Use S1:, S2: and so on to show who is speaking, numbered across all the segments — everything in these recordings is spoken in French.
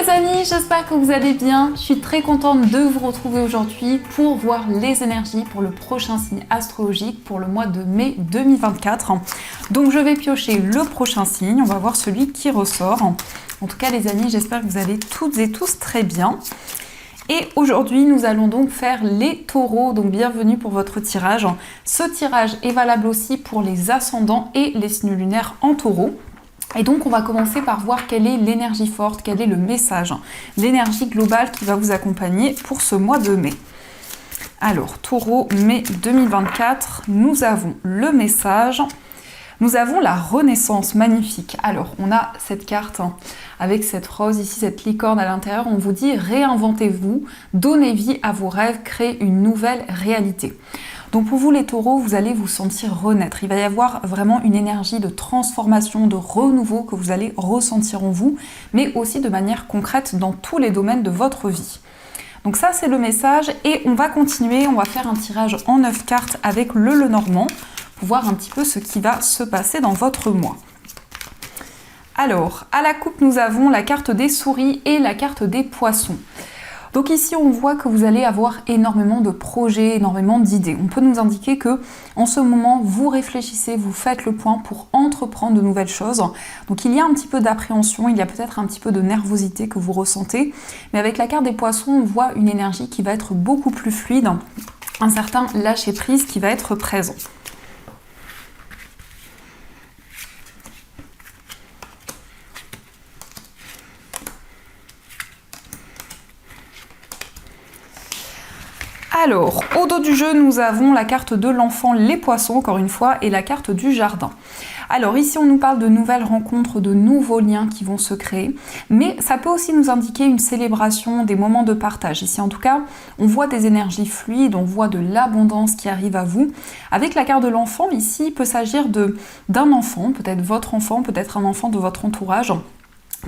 S1: les amis, j'espère que vous allez bien. Je suis très contente de vous retrouver aujourd'hui pour voir les énergies pour le prochain signe astrologique pour le mois de mai 2024. Donc je vais piocher le prochain signe, on va voir celui qui ressort. En tout cas les amis, j'espère que vous allez toutes et tous très bien. Et aujourd'hui, nous allons donc faire les taureaux, donc bienvenue pour votre tirage. Ce tirage est valable aussi pour les ascendants et les signes lunaires en taureau. Et donc on va commencer par voir quelle est l'énergie forte, quel est le message, l'énergie globale qui va vous accompagner pour ce mois de mai. Alors, taureau, mai 2024, nous avons le message, nous avons la renaissance, magnifique. Alors, on a cette carte avec cette rose ici, cette licorne à l'intérieur, on vous dit réinventez-vous, donnez vie à vos rêves, créez une nouvelle réalité. Donc pour vous les taureaux, vous allez vous sentir renaître. Il va y avoir vraiment une énergie de transformation, de renouveau que vous allez ressentir en vous, mais aussi de manière concrète dans tous les domaines de votre vie. Donc ça c'est le message et on va continuer, on va faire un tirage en 9 cartes avec le Lenormand pour voir un petit peu ce qui va se passer dans votre mois. Alors, à la coupe nous avons la carte des souris et la carte des poissons. Donc ici, on voit que vous allez avoir énormément de projets, énormément d'idées. On peut nous indiquer que en ce moment, vous réfléchissez, vous faites le point pour entreprendre de nouvelles choses. Donc il y a un petit peu d'appréhension, il y a peut-être un petit peu de nervosité que vous ressentez. Mais avec la carte des poissons, on voit une énergie qui va être beaucoup plus fluide, un certain lâcher-prise qui va être présent. Alors, au dos du jeu, nous avons la carte de l'enfant, les poissons, encore une fois, et la carte du jardin. Alors ici, on nous parle de nouvelles rencontres, de nouveaux liens qui vont se créer, mais ça peut aussi nous indiquer une célébration, des moments de partage. Ici, en tout cas, on voit des énergies fluides, on voit de l'abondance qui arrive à vous. Avec la carte de l'enfant, ici, il peut s'agir d'un enfant, peut-être votre enfant, peut-être un enfant de votre entourage,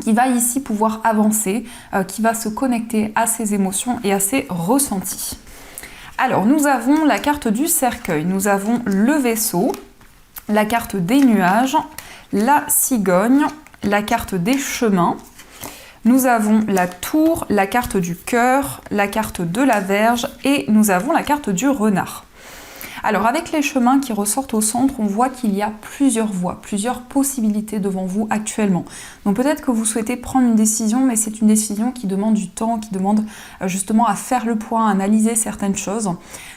S1: qui va ici pouvoir avancer, qui va se connecter à ses émotions et à ses ressentis. Alors, nous avons la carte du cercueil, nous avons le vaisseau, la carte des nuages, la cigogne, la carte des chemins, nous avons la tour, la carte du cœur, la carte de la verge et nous avons la carte du renard. Alors avec les chemins qui ressortent au centre, on voit qu'il y a plusieurs voies, plusieurs possibilités devant vous actuellement. Donc peut-être que vous souhaitez prendre une décision, mais c'est une décision qui demande du temps, qui demande justement à faire le point, à analyser certaines choses.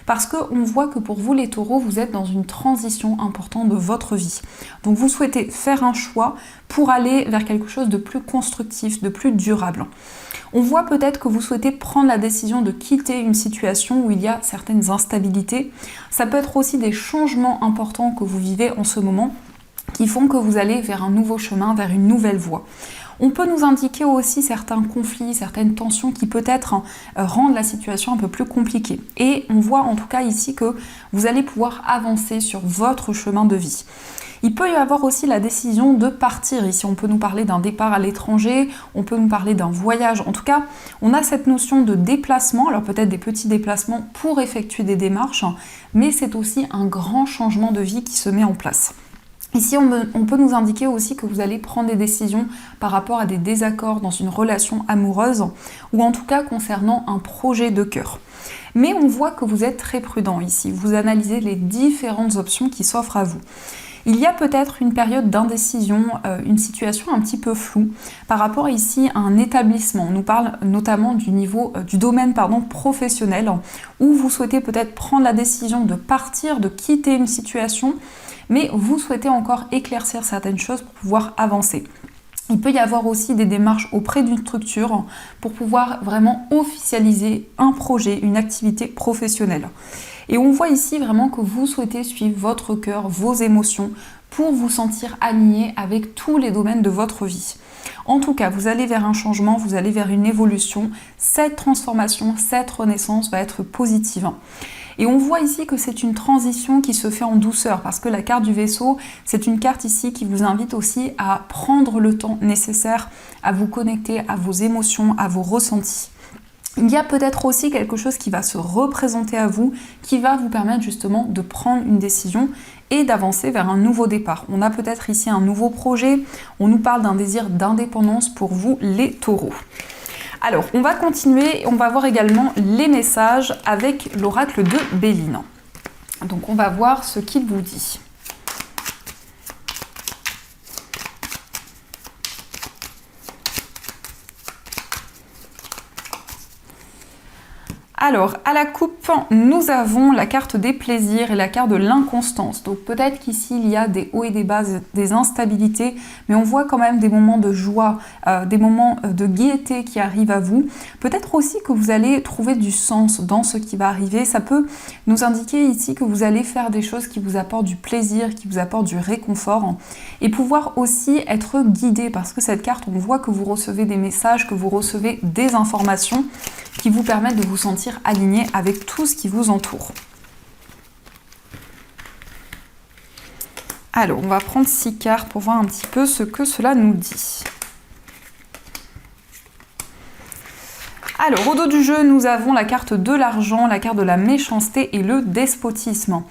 S1: Parce qu'on voit que pour vous les taureaux, vous êtes dans une transition importante de votre vie. Donc vous souhaitez faire un choix pour aller vers quelque chose de plus constructif, de plus durable. On voit peut-être que vous souhaitez prendre la décision de quitter une situation où il y a certaines instabilités. Ça peut être aussi des changements importants que vous vivez en ce moment qui font que vous allez vers un nouveau chemin, vers une nouvelle voie. On peut nous indiquer aussi certains conflits, certaines tensions qui peut-être rendent la situation un peu plus compliquée. Et on voit en tout cas ici que vous allez pouvoir avancer sur votre chemin de vie. Il peut y avoir aussi la décision de partir. Ici, on peut nous parler d'un départ à l'étranger, on peut nous parler d'un voyage. En tout cas, on a cette notion de déplacement, alors peut-être des petits déplacements pour effectuer des démarches, mais c'est aussi un grand changement de vie qui se met en place. Ici, on peut nous indiquer aussi que vous allez prendre des décisions par rapport à des désaccords dans une relation amoureuse ou en tout cas concernant un projet de cœur. Mais on voit que vous êtes très prudent ici. Vous analysez les différentes options qui s'offrent à vous. Il y a peut-être une période d'indécision, une situation un petit peu floue par rapport ici à un établissement. On nous parle notamment du domaine professionnel où vous souhaitez peut-être prendre la décision de partir, de quitter une situation, mais vous souhaitez encore éclaircir certaines choses pour pouvoir avancer. Il peut y avoir aussi des démarches auprès d'une structure pour pouvoir vraiment officialiser un projet, une activité professionnelle. Et on voit ici vraiment que vous souhaitez suivre votre cœur, vos émotions, pour vous sentir aligné avec tous les domaines de votre vie. En tout cas, vous allez vers un changement, vous allez vers une évolution. Cette transformation, cette renaissance va être positive. Et on voit ici que c'est une transition qui se fait en douceur parce que la carte du vaisseau, c'est une carte ici qui vous invite aussi à prendre le temps nécessaire à vous connecter à vos émotions, à vos ressentis. Il y a peut-être aussi quelque chose qui va se représenter à vous, qui va vous permettre justement de prendre une décision et d'avancer vers un nouveau départ. On a peut-être ici un nouveau projet, on nous parle d'un désir d'indépendance pour vous les taureaux. Alors, on va continuer, on va voir également les messages avec l'oracle de Béline. Donc, on va voir ce qu'il vous dit. Alors, à la coupe, nous avons la carte des plaisirs et la carte de l'inconstance. Donc peut-être qu'ici, il y a des hauts et des bas, des instabilités, mais on voit quand même des moments de joie, des moments de gaieté qui arrivent à vous. Peut-être aussi que vous allez trouver du sens dans ce qui va arriver. Ça peut nous indiquer ici que vous allez faire des choses qui vous apportent du plaisir, qui vous apportent du réconfort, et pouvoir aussi être guidé, parce que cette carte, on voit que vous recevez des messages, que vous recevez des informations qui vous permettent de vous sentir aligné avec tout ce qui vous entoure. Alors, on va prendre 6 cartes pour voir un petit peu ce que cela nous dit. Alors, au dos du jeu, nous avons la carte de l'argent, la carte de la méchanceté et le despotisme.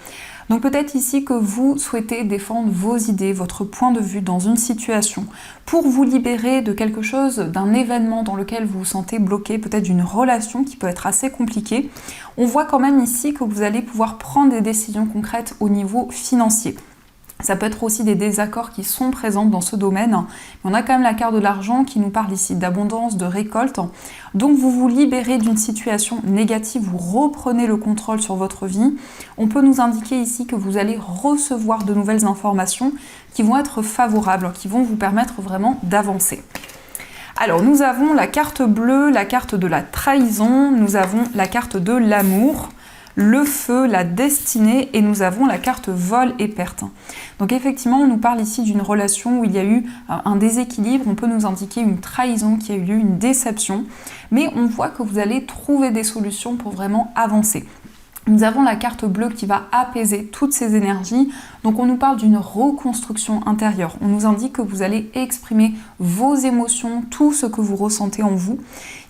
S1: Donc peut-être ici que vous souhaitez défendre vos idées, votre point de vue dans une situation pour vous libérer de quelque chose, d'un événement dans lequel vous vous sentez bloqué, peut-être d'une relation qui peut être assez compliquée. On voit quand même ici que vous allez pouvoir prendre des décisions concrètes au niveau financier. Ça peut être aussi des désaccords qui sont présents dans ce domaine. Mais on a quand même la carte de l'argent qui nous parle ici d'abondance, de récolte. Donc vous vous libérez d'une situation négative, vous reprenez le contrôle sur votre vie. On peut nous indiquer ici que vous allez recevoir de nouvelles informations qui vont être favorables, qui vont vous permettre vraiment d'avancer. Alors nous avons la carte bleue, la carte de la trahison, nous avons la carte de l'amour, le feu, la destinée, et nous avons la carte vol et perte. Donc effectivement, on nous parle ici d'une relation où il y a eu un déséquilibre, on peut nous indiquer une trahison qui a eu lieu, une déception, mais on voit que vous allez trouver des solutions pour vraiment avancer. Nous avons la carte bleue qui va apaiser toutes ces énergies, donc on nous parle d'une reconstruction intérieure. On nous indique que vous allez exprimer vos émotions, tout ce que vous ressentez en vous.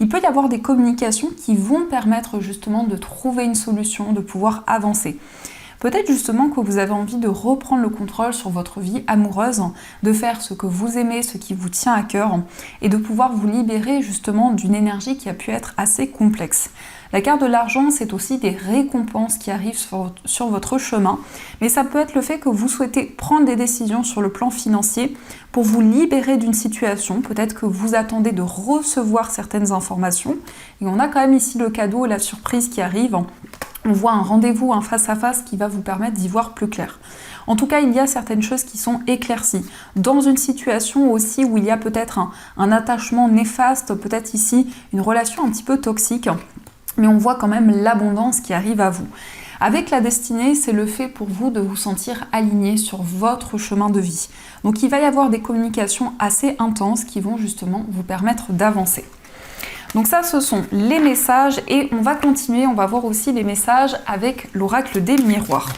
S1: Il peut y avoir des communications qui vont permettre justement de trouver une solution, de pouvoir avancer. Peut-être justement que vous avez envie de reprendre le contrôle sur votre vie amoureuse, de faire ce que vous aimez, ce qui vous tient à cœur, et de pouvoir vous libérer justement d'une énergie qui a pu être assez complexe. La carte de l'argent, c'est aussi des récompenses qui arrivent sur votre chemin, mais ça peut être le fait que vous souhaitez prendre des décisions sur le plan financier pour vous libérer d'une situation. Peut-être que vous attendez de recevoir certaines informations, et on a quand même ici le cadeau et la surprise qui arrivent. On voit un rendez-vous, un face-à-face qui va vous permettre d'y voir plus clair. En tout cas, il y a certaines choses qui sont éclaircies. Dans une situation aussi où il y a peut-être un attachement néfaste, peut-être ici une relation un petit peu toxique, mais on voit quand même l'abondance qui arrive à vous. Avec la destinée, c'est le fait pour vous de vous sentir aligné sur votre chemin de vie. Donc il va y avoir des communications assez intenses qui vont justement vous permettre d'avancer. Donc ça, ce sont les messages, et on va continuer, on va voir aussi les messages avec l'oracle des miroirs.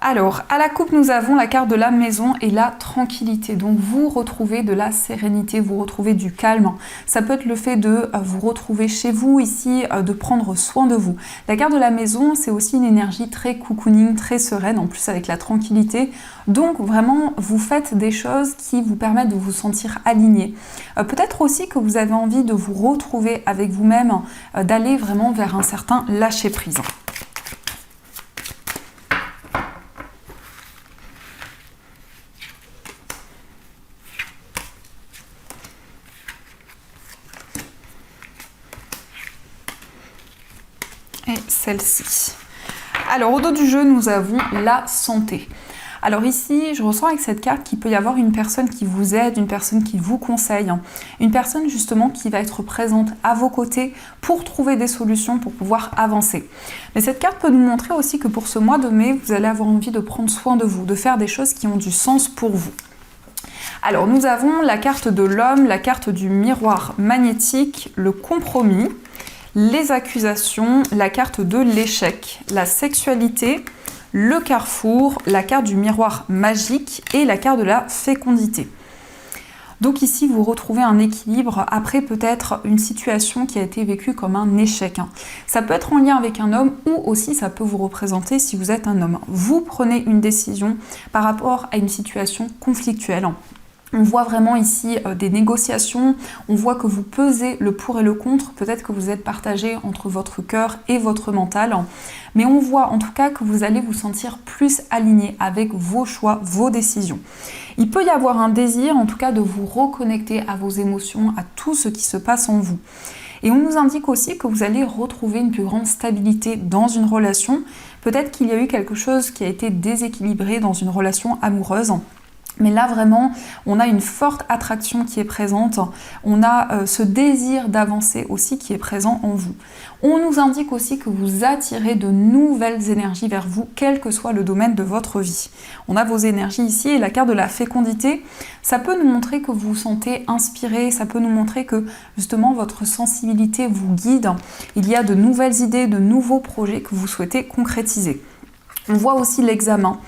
S1: Alors, à la coupe, nous avons la carte de la maison et la tranquillité. Donc, vous retrouvez de la sérénité, vous retrouvez du calme. Ça peut être le fait de vous retrouver chez vous ici, de prendre soin de vous. La carte de la maison, c'est aussi une énergie très cocooning, très sereine, en plus avec la tranquillité. Donc, vraiment, vous faites des choses qui vous permettent de vous sentir aligné. Peut-être aussi que vous avez envie de vous retrouver avec vous-même, d'aller vraiment vers un certain lâcher-prise. Et celle-ci. Alors, au dos du jeu, nous avons la santé. Alors ici, je ressens avec cette carte qu'il peut y avoir une personne qui vous aide, une personne qui vous conseille, une personne justement qui va être présente à vos côtés pour trouver des solutions, pour pouvoir avancer. Mais cette carte peut nous montrer aussi que pour ce mois de mai, vous allez avoir envie de prendre soin de vous, de faire des choses qui ont du sens pour vous. Alors, nous avons la carte de l'homme, la carte du miroir magnétique, le compromis, les accusations, la carte de l'échec, la sexualité, le carrefour, la carte du miroir magique et la carte de la fécondité. Donc ici, vous retrouvez un équilibre après peut-être une situation qui a été vécue comme un échec. Ça peut être en lien avec un homme ou aussi ça peut vous représenter si vous êtes un homme. Vous prenez une décision par rapport à une situation conflictuelle. On voit vraiment ici des négociations, on voit que vous pesez le pour et le contre, peut-être que vous êtes partagé entre votre cœur et votre mental, mais on voit en tout cas que vous allez vous sentir plus aligné avec vos choix, vos décisions. Il peut y avoir un désir en tout cas de vous reconnecter à vos émotions, à tout ce qui se passe en vous. Et on nous indique aussi que vous allez retrouver une plus grande stabilité dans une relation. Peut-être qu'il y a eu quelque chose qui a été déséquilibré dans une relation amoureuse. Mais là vraiment, on a une forte attraction qui est présente, on a ce désir d'avancer aussi qui est présent en vous. On nous indique aussi que vous attirez de nouvelles énergies vers vous, quel que soit le domaine de votre vie. On a vos énergies ici et la carte de la fécondité, ça peut nous montrer que vous vous sentez inspiré, ça peut nous montrer que justement votre sensibilité vous guide. Il y a de nouvelles idées, de nouveaux projets que vous souhaitez concrétiser. On voit aussi l'examen.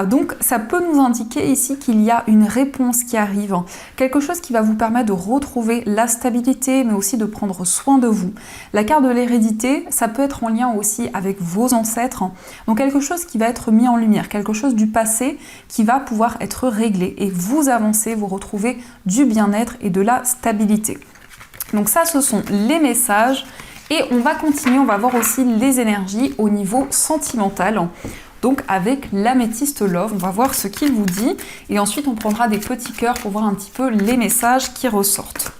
S1: Donc ça peut nous indiquer ici qu'il y a une réponse qui arrive, quelque chose qui va vous permettre de retrouver la stabilité, mais aussi de prendre soin de vous. La carte de l'hérédité, ça peut être en lien aussi avec vos ancêtres, donc quelque chose qui va être mis en lumière, quelque chose du passé qui va pouvoir être réglé et vous avancez, vous retrouvez du bien-être et de la stabilité. Donc ça, ce sont les messages. Et on va continuer, on va voir aussi les énergies au niveau sentimental. Donc avec l'améthyste Love, on va voir ce qu'il vous dit. Et ensuite, on prendra des petits cœurs pour voir un petit peu les messages qui ressortent.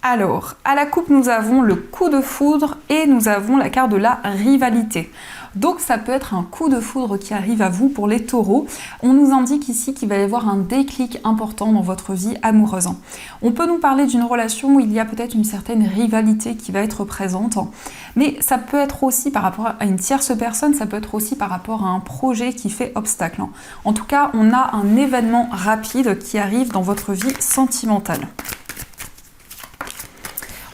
S1: Alors, à la coupe, nous avons le coup de foudre et nous avons la carte de la rivalité. Donc ça peut être un coup de foudre qui arrive à vous pour les taureaux. On nous indique ici qu'il va y avoir un déclic important dans votre vie amoureuse. On peut nous parler d'une relation où il y a peut-être une certaine rivalité qui va être présente, mais ça peut être aussi par rapport à une tierce personne, ça peut être aussi par rapport à un projet qui fait obstacle. En tout cas, on a un événement rapide qui arrive dans votre vie sentimentale.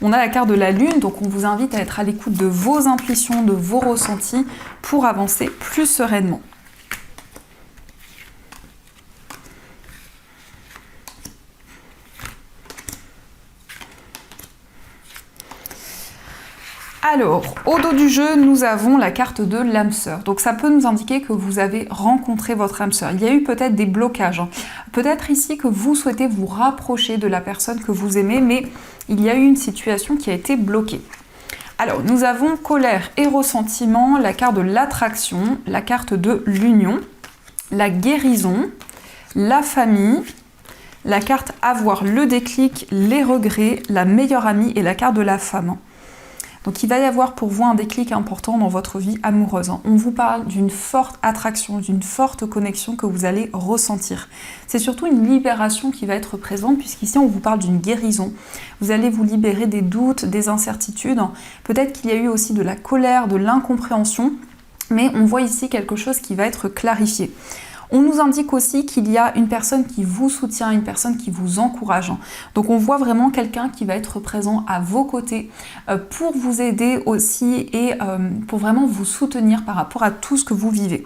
S1: On a la carte de la lune, donc on vous invite à être à l'écoute de vos intuitions, de vos ressentis pour avancer plus sereinement. Alors, au dos du jeu, nous avons la carte de l'âme sœur. Donc ça peut nous indiquer que vous avez rencontré votre âme sœur. Il y a eu peut-être des blocages. Peut-être ici que vous souhaitez vous rapprocher de la personne que vous aimez, mais il y a eu une situation qui a été bloquée. Alors, nous avons colère et ressentiment, la carte de l'attraction, la carte de l'union, la guérison, la famille, la carte avoir le déclic, les regrets, la meilleure amie et la carte de la femme. Donc il va y avoir pour vous un déclic important dans votre vie amoureuse. On vous parle d'une forte attraction, d'une forte connexion que vous allez ressentir. C'est surtout une libération qui va être présente puisqu'ici on vous parle d'une guérison. Vous allez vous libérer des doutes, des incertitudes. Peut-être qu'il y a eu aussi de la colère, de l'incompréhension, mais on voit ici quelque chose qui va être clarifié. On nous indique aussi qu'il y a une personne qui vous soutient, une personne qui vous encourage. Donc on voit vraiment quelqu'un qui va être présent à vos côtés pour vous aider aussi et pour vraiment vous soutenir par rapport à tout ce que vous vivez.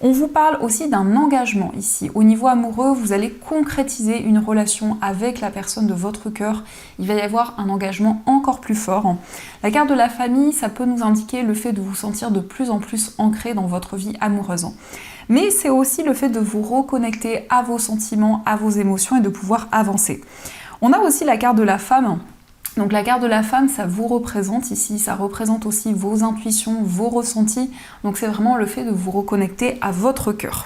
S1: On vous parle aussi d'un engagement ici. Au niveau amoureux, vous allez concrétiser une relation avec la personne de votre cœur. Il va y avoir un engagement encore plus fort. La carte de la famille, ça peut nous indiquer le fait de vous sentir de plus en plus ancré dans votre vie amoureuse. Mais c'est aussi le fait de vous reconnecter à vos sentiments, à vos émotions et de pouvoir avancer. On a aussi la carte de la femme. Donc la carte de la femme, ça vous représente ici, ça représente aussi vos intuitions, vos ressentis. Donc c'est vraiment le fait de vous reconnecter à votre cœur.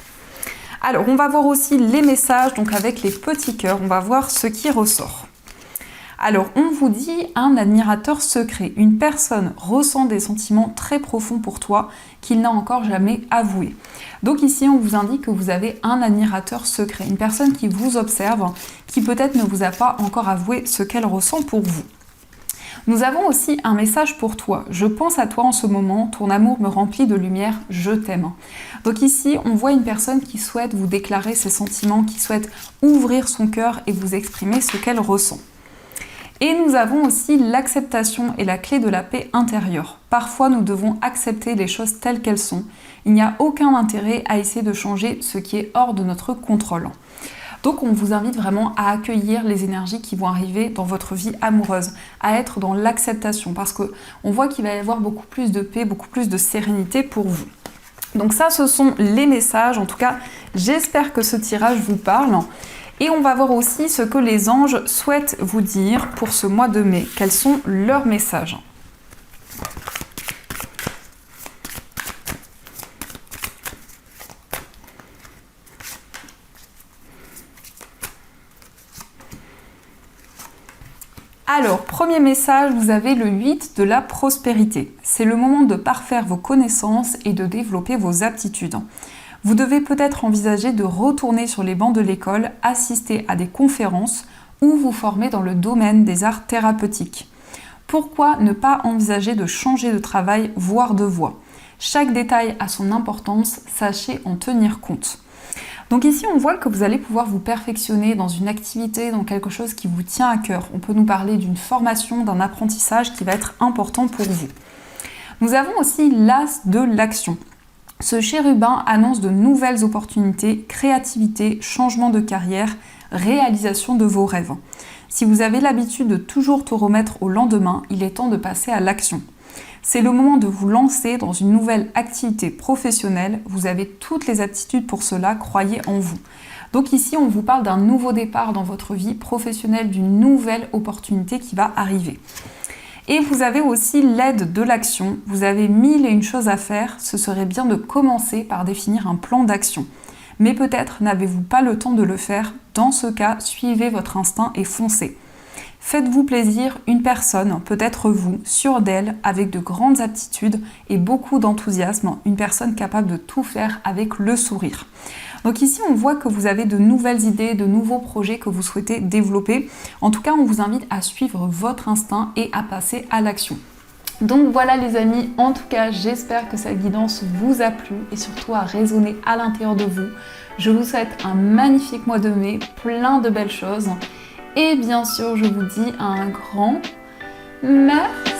S1: Alors on va voir aussi les messages, donc avec les petits cœurs, on va voir ce qui ressort. Alors on vous dit un admirateur secret. Une personne ressent des sentiments très profonds pour toi qu'il n'a encore jamais avoués. Donc ici on vous indique que vous avez un admirateur secret, une personne qui vous observe, qui peut-être ne vous a pas encore avoué ce qu'elle ressent pour vous. Nous avons aussi un message pour toi. Je pense à toi en ce moment, ton amour me remplit de lumière, je t'aime. Donc ici, on voit une personne qui souhaite vous déclarer ses sentiments, qui souhaite ouvrir son cœur et vous exprimer ce qu'elle ressent. Et nous avons aussi l'acceptation et la clé de la paix intérieure. Parfois, nous devons accepter les choses telles qu'elles sont. Il n'y a aucun intérêt à essayer de changer ce qui est hors de notre contrôle. Donc on vous invite vraiment à accueillir les énergies qui vont arriver dans votre vie amoureuse, à être dans l'acceptation, parce qu'on voit qu'il va y avoir beaucoup plus de paix, beaucoup plus de sérénité pour vous. Donc ça, ce sont les messages. En tout cas, j'espère que ce tirage vous parle. Et on va voir aussi ce que les anges souhaitent vous dire pour ce mois de mai. Quels sont leurs messages ? Alors, premier message, vous avez le 8 de la prospérité. C'est le moment de parfaire vos connaissances et de développer vos aptitudes. Vous devez peut-être envisager de retourner sur les bancs de l'école, assister à des conférences ou vous former dans le domaine des arts thérapeutiques. Pourquoi ne pas envisager de changer de travail, voire de voie ? Chaque détail a son importance, sachez en tenir compte. Donc ici, on voit que vous allez pouvoir vous perfectionner dans une activité, dans quelque chose qui vous tient à cœur. On peut nous parler d'une formation, d'un apprentissage qui va être important pour vous. Nous avons aussi l'as de l'action. Ce chérubin annonce de nouvelles opportunités, créativité, changement de carrière, réalisation de vos rêves. Si vous avez l'habitude de toujours tout remettre au lendemain, il est temps de passer à l'action. C'est le moment de vous lancer dans une nouvelle activité professionnelle. Vous avez toutes les aptitudes pour cela, croyez en vous. Donc ici, on vous parle d'un nouveau départ dans votre vie professionnelle, d'une nouvelle opportunité qui va arriver. Et vous avez aussi l'aide de l'action. Vous avez 1001 choses à faire. Ce serait bien de commencer par définir un plan d'action. Mais peut-être n'avez-vous pas le temps de le faire. Dans ce cas, suivez votre instinct et foncez. Faites-vous plaisir, une personne, peut-être vous, sûre d'elle, avec de grandes aptitudes et beaucoup d'enthousiasme, une personne capable de tout faire avec le sourire. Donc ici, on voit que vous avez de nouvelles idées, de nouveaux projets que vous souhaitez développer. En tout cas, on vous invite à suivre votre instinct et à passer à l'action. Donc voilà les amis, en tout cas, j'espère que cette guidance vous a plu et surtout a résonné à l'intérieur de vous. Je vous souhaite un magnifique mois de mai, plein de belles choses. Et bien sûr, je vous dis un grand merci.